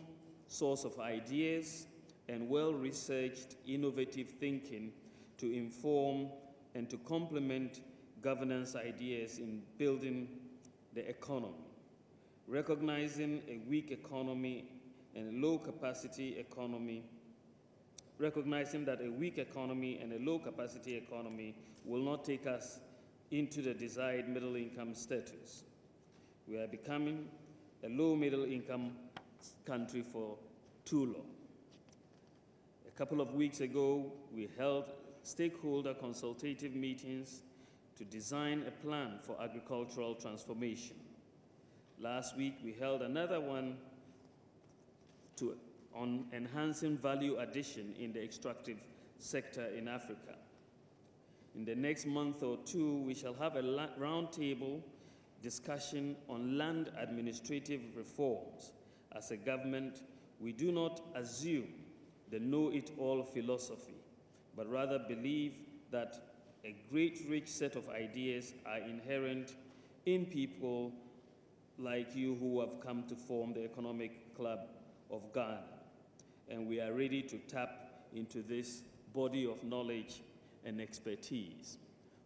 S23: source of ideas and well-researched, innovative thinking to inform and to complement governance ideas in building the economy. Recognizing a weak economy and a low-capacity economy, recognizing that a weak economy and a low-capacity economy will not take us into the desired middle-income status. We are becoming a low-middle-income country for too long. A couple of weeks ago, we held stakeholder consultative meetings to design a plan for agricultural transformation. Last week, we held another one on enhancing value addition in the extractive sector in Africa. In the next month or two, we shall have a roundtable discussion on land administrative reforms. As a government, we do not assume the know-it-all philosophy, but rather believe that a great rich set of ideas are inherent in people like you who have come to form the Economic Club of Ghana. And we are ready to tap into this body of knowledge and expertise.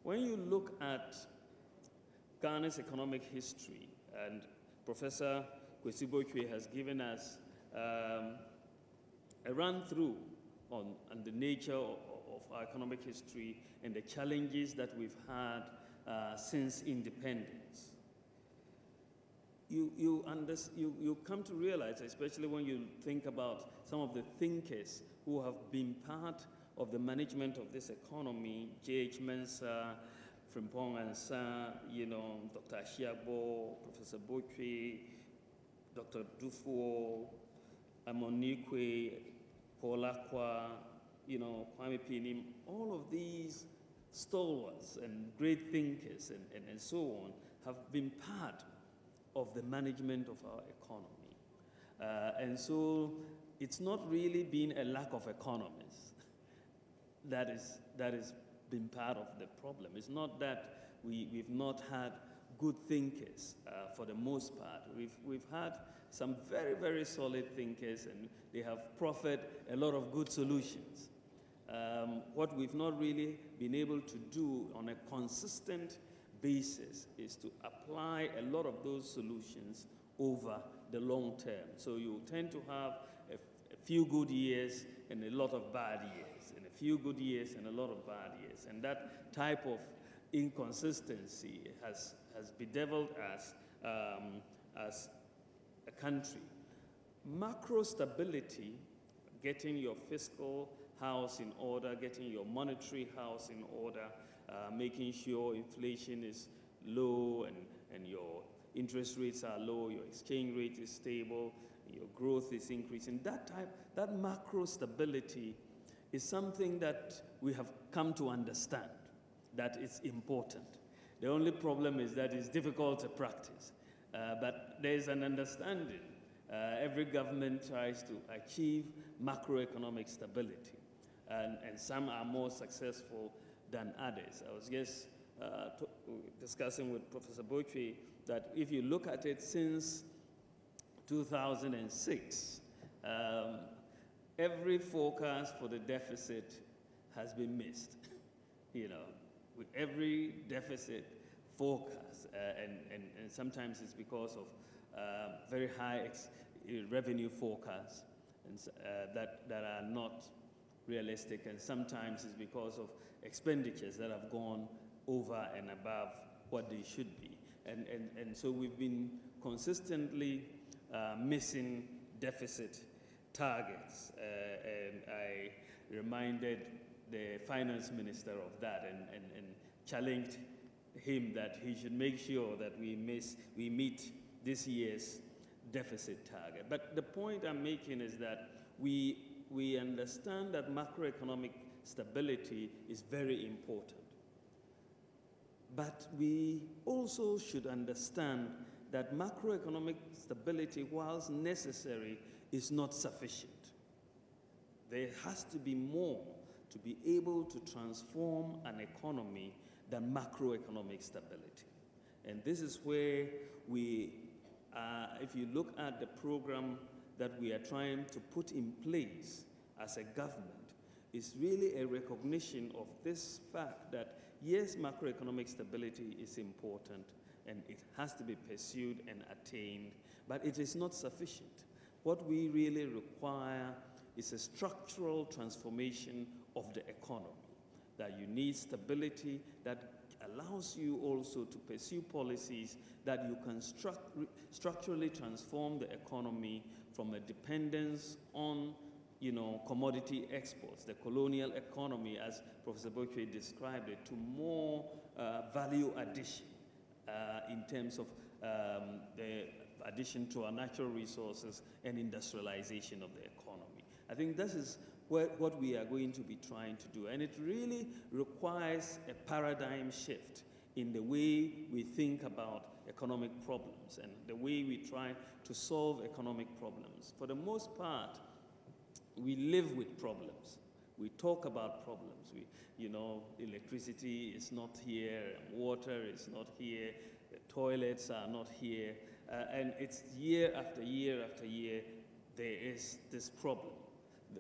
S23: When you look at Ghana's economic history, and Professor Kwesi Botwe has given us a run-through on the nature of our economic history and the challenges that we've had since independence. You come to realize, especially when you think about some of the thinkers who have been part of the management of this economy, J.H. Mensah, Frimpong Ansah, Dr. Ashiagbo, Professor Botwe, Dr. Dufour, Amonikwe, Paul Akwa, Kwame Pinim, all of these stalwarts and great thinkers and so on have been part of the management of our economy. And so it's not really been a lack of economists that has been part of the problem. It's not that we've not had good thinkers for the most part. We've had some very, very solid thinkers, and they have proffered a lot of good solutions. What we've not really been able to do on a consistent basis is to apply a lot of those solutions over the long term. So you tend to have a few good years and a lot of bad years, and a few good years and a lot of bad years. And that type of inconsistency has bedeviled us as a country. Macro stability, getting your fiscal house in order, getting your monetary house in order, making sure inflation is low and your interest rates are low, your exchange rate is stable, your growth is increasing. That macro stability is something that we have come to understand, that it's important. The only problem is that it's difficult to practice. But there's an understanding. Every government tries to achieve macroeconomic stability, and some are more successful than others. I was just discussing with Professor Botwe that if you look at it since 2006, every forecast for the deficit has been missed. With every deficit forecast, and sometimes it's because of very high revenue forecasts and, that are not realistic, and sometimes it's because of expenditures that have gone over and above what they should be. And so we've been consistently missing deficit targets, and I reminded the finance minister of that and challenged him that he should make sure that we meet this year's deficit target. But the point I'm making is that we understand that macroeconomic stability is very important. But we also should understand that macroeconomic stability, whilst necessary, is not sufficient. There has to be more to be able to transform an economy than macroeconomic stability. And this is where we, if you look at the program that we are trying to put in place as a government, it's really a recognition of this fact that, yes, macroeconomic stability is important and it has to be pursued and attained, but it is not sufficient. What we really require is a structural transformation of the economy, that you need stability that allows you also to pursue policies that you can structurally transform the economy from a dependence on commodity exports, the colonial economy, as Professor Botwe described it, to more value addition in terms of the addition to our natural resources and industrialization of the economy. I think this is what we are going to be trying to do. And it really requires a paradigm shift in the way we think about economic problems and the way we try to solve economic problems. For the most part, we live with problems. We talk about problems. Electricity is not here, water is not here, the toilets are not here, and it's year after year after year, there is this problem.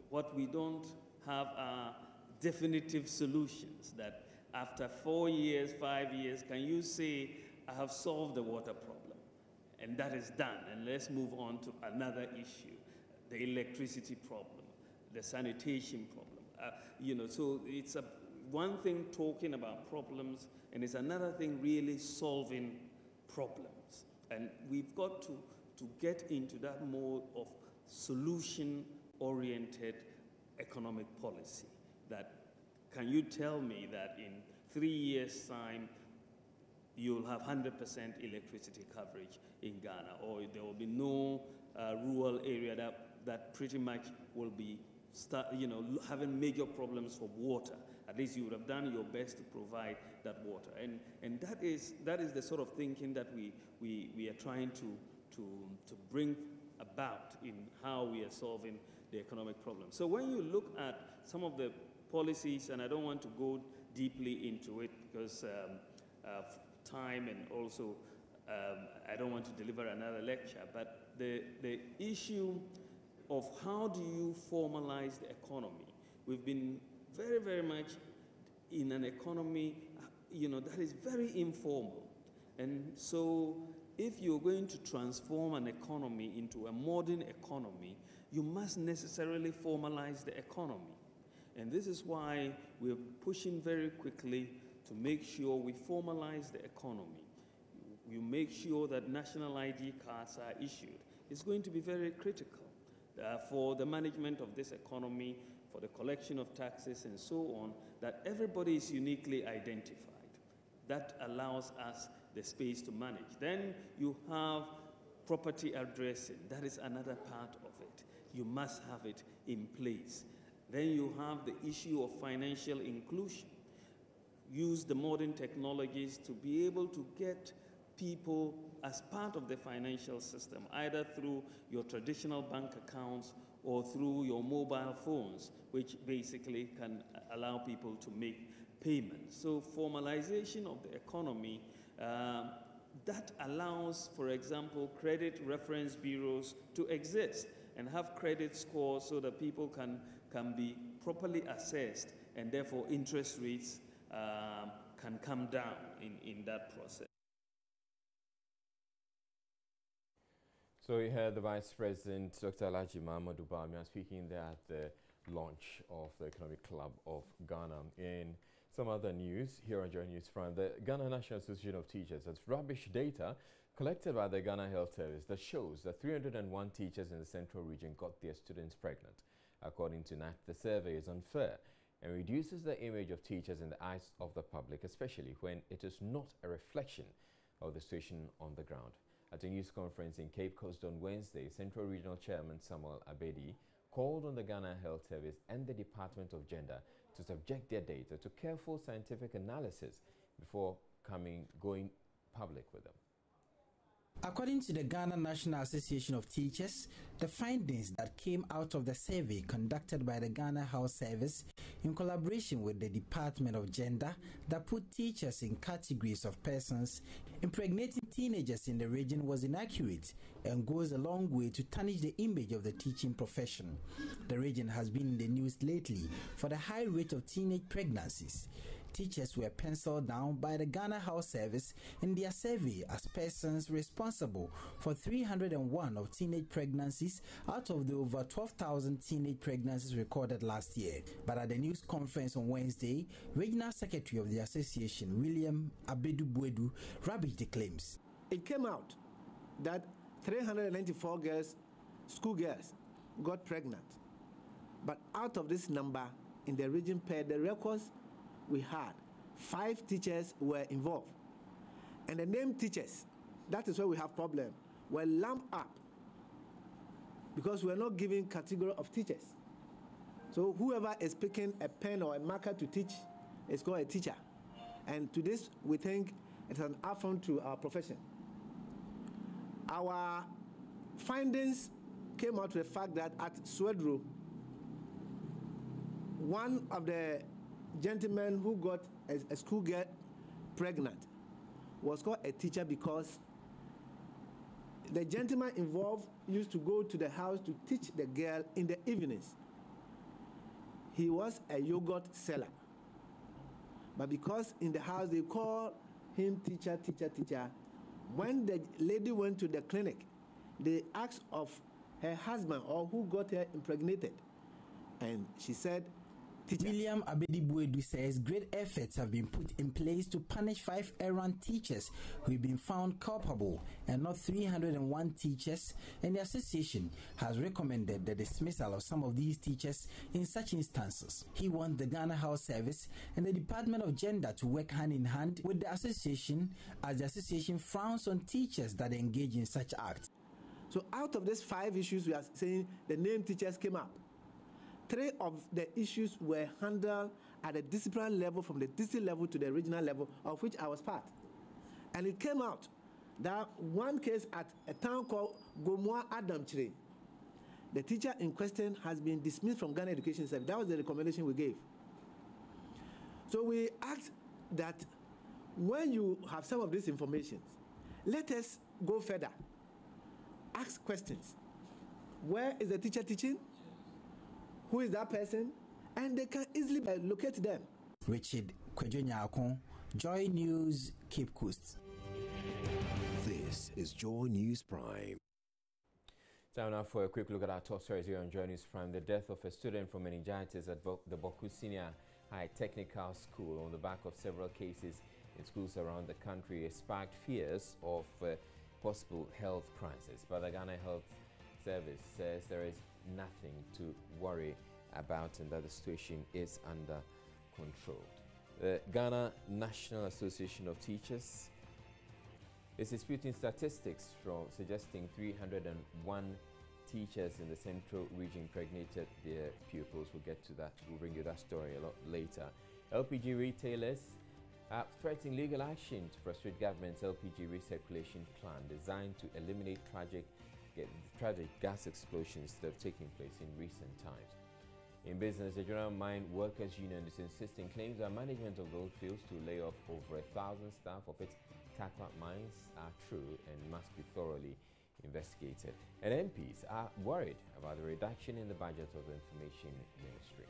S23: What we don't have are definitive solutions that after 4 years, 5 years, can you say, I have solved the water problem? And that is done, and let's move on to another issue, the electricity problem, the sanitation problem. So it's one thing talking about problems, and it's another thing really solving problems. And we've got to get into that mode of solution-oriented economic policy. That, can you tell me that in 3 years' time, you'll have 100% electricity coverage in Ghana, or there will be no rural area that pretty much will be having major problems for water? At least you would have done your best to provide that water. And that is the sort of thinking that we are trying to bring about in how we are solving the economic problem. So when you look at some of the policies, and I don't want to go deeply into it because of time, and also I don't want to deliver another lecture, but the issue of how do you formalize the economy. We've been very, very much in an economy, that is very informal. And so if you're going to transform an economy into a modern economy, you must necessarily formalize the economy. And this is why we're pushing very quickly to make sure we formalize the economy. You make sure that national ID cards are issued. It's going to be very critical for the management of this economy, for the collection of taxes and so on, that everybody is uniquely identified. That allows us the space to manage. Then you have property addressing. That is another part of it. You must have it in place. Then you have the issue of financial inclusion. Use the modern technologies to be able to get people as part of the financial system, either through your traditional bank accounts or through your mobile phones, which basically can allow people to make payments. So formalization of the economy, that allows, for example, credit reference bureaus to exist and have credit scores so that people can be properly assessed, and therefore interest rates can come down in that process.
S1: So we heard the Vice President, Dr. Alhaji Mahamudu Bawumia, speaking there at the launch of the Economic Club of Ghana. In some other news, here on Joy News Prime, the Ghana National Association of Teachers has rubbish data collected by the Ghana Health Service that shows that 301 teachers in the Central Region got their students pregnant. According to NAT, the survey is unfair and reduces the image of teachers in the eyes of the public, especially when it is not a reflection of the situation on the ground. At a news conference in Cape Coast on Wednesday, Central Regional Chairman Samuel Abedi called on the Ghana Health Service and the Department of Gender to subject their data to careful scientific analysis before going public with them.
S9: According to the Ghana National Association of Teachers, the findings that came out of the survey conducted by the Ghana Health Service in collaboration with the Department of Gender that put teachers in categories of persons impregnating teenagers in the region was inaccurate and goes a long way to tarnish the image of the teaching profession. The region has been in the news lately for the high rate of teenage pregnancies. Teachers were penciled down by the Ghana Health Service in their survey as persons responsible for 301 of teenage pregnancies out of the over 12,000 teenage pregnancies recorded last year. But at the news conference on Wednesday, Regional Secretary of the Association, William Abedu-Buedu, rubbish the claims.
S3: It came out that 394 girls, school girls, got pregnant. But out of this number in the region, per the records we had, 5 teachers were involved. And the named teachers, that is where we have problem, were lumped up because we're not giving category of teachers. So whoever is picking a pen or a marker to teach is called a teacher. And to this, we think it's an affront to our profession. Our findings came out to the fact that at Swedru, one of the gentlemen who got a schoolgirl pregnant was called a teacher because the gentleman involved used to go to the house to teach the girl in the evenings. He was a yogurt seller. But because in the house they call him teacher, teacher, teacher, when the lady went to the clinic, they asked of her husband or who got her impregnated. And she said, teacher.
S9: William Abedu-Buedu says great efforts have been put in place to punish 5 errant teachers who have been found culpable and not 301 teachers, and the association has recommended the dismissal of some of these teachers in such instances. He wants the Ghana Health Service and the Department of Gender to work hand in hand with the association as the association frowns on teachers that engage in such acts.
S3: So out of these 5 issues we are saying the named teachers came up. 3 of the issues were handled at the discipline level, from the district level to the regional level, of which I was part. And it came out that one case at a town called Gomoa Adamchire, the teacher in question has been dismissed from Ghana Education Service. That was the recommendation we gave. So we asked that when you have some of this information, let us go further. Ask questions. Where is the teacher teaching? Who is that person? And they can easily locate them.
S9: Richard Kwejo-Nyakon, Joy News, Cape Coast.
S4: This is Joy News Prime.
S1: Time now for a quick look at our top stories here on Joy News Prime. The death of a student from meningitis at the Boku Senior High Technical School on the back of several cases in schools around the country has sparked fears of possible health crisis. But the Ghana Health Service says there is nothing to worry about and that the situation is under control. The Ghana National Association of Teachers is disputing statistics from suggesting 301 teachers in the central region impregnated their pupils. We'll get to that. We'll bring you that story a lot later. LPG retailers are threatening legal action to frustrate government's LPG recirculation plan designed to eliminate tragic gas explosions that have taken place in recent times. In business, the General Mine Workers Union is insisting claims that management of Goldfields to lay off over 1,000 staff of its Takwa mines are true and must be thoroughly investigated. And MPs are worried about the reduction in the budget of the Information Ministry.